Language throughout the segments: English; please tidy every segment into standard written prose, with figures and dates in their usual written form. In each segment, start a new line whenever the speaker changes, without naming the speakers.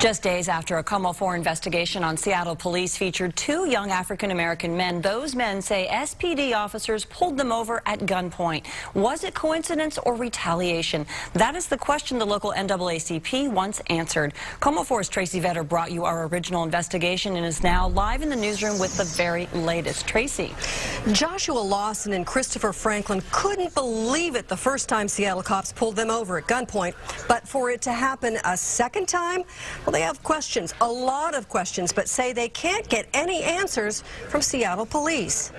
Just days after a N.W.O investigation on Seattle police featured two young African-American men, those men say SPD officers pulled them over at gunpoint. Was it coincidence or retaliation? That is the question the local NAACP once answered. N.W.O's Tracy Vetter brought you our original investigation and is now live in the newsroom with the very latest. Tracy.
Joshua Lawson and Christopher Franklin couldn't believe it the first time Seattle cops pulled them over at gunpoint. But for it to happen a second time, well, they have questions, a lot of questions, but say they can't get any answers from Seattle police.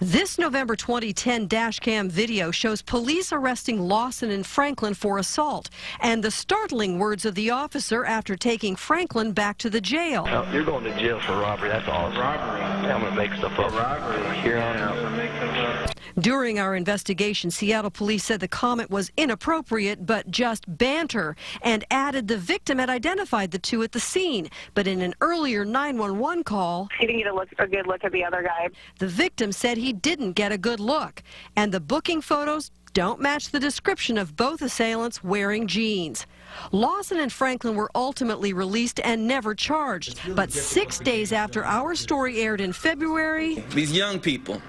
This November 2010 dash cam video shows police arresting Lawson and Franklin for assault and the startling words of the officer after taking Franklin back to the jail.
Oh, you're going to jail for robbery. That's awesome. Robbery. I'm going to make stuff up. Robbery. Here on out.
During our investigation, Seattle police said the comment was inappropriate but just banter and added the victim had identified the two at the scene. But in an earlier 911 call,
he didn't get a good look at the other guy.
The victim said he didn't get a good look, and the booking photos don't match the description of both assailants wearing jeans. Lawson and Franklin were ultimately released and never charged. But 6 days after our story aired in February,
these young people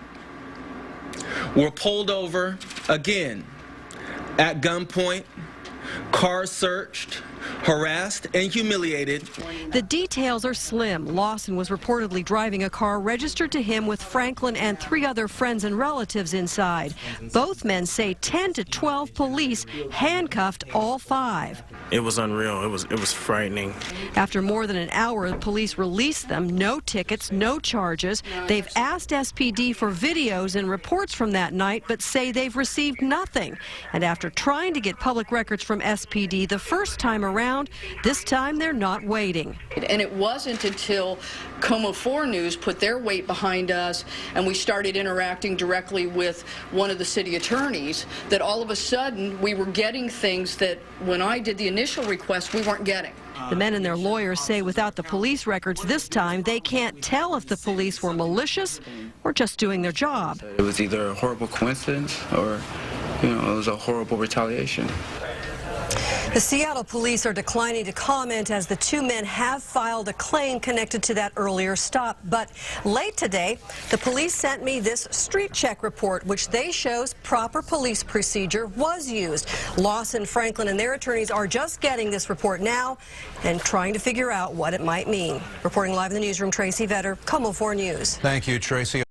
were pulled over again at gunpoint, cars searched, harassed and humiliated.
The details are slim. Lawson was reportedly driving a car registered to him with Franklin and 3 other friends and relatives inside. Both men say 10 to 12 police handcuffed all 5.
It was unreal. It was frightening.
After more than an hour, police released them. No tickets, no charges. They've asked SPD for videos and reports from that night, but say they've received nothing. And after trying to get public records from SPD the first time around, this time they're not waiting.
And it wasn't until N.W.O News put their weight behind us and we started interacting directly with one of the city attorneys that all of a sudden we were getting things that when I did the initial request we weren't getting.
The men and their lawyers say without the police records this time, they can't tell if the police were malicious or just doing their job.
It was either a horrible coincidence or, it was a horrible retaliation.
The Seattle police are declining to comment as the 2 men have filed a claim connected to that earlier stop. But late today, the police sent me this street check report, which they shows proper police procedure was used. Lawson, Franklin, and their attorneys are just getting this report now and trying to figure out what it might mean. Reporting live in the newsroom, Tracy Vetter, N.W.O News.
Thank you, Tracy.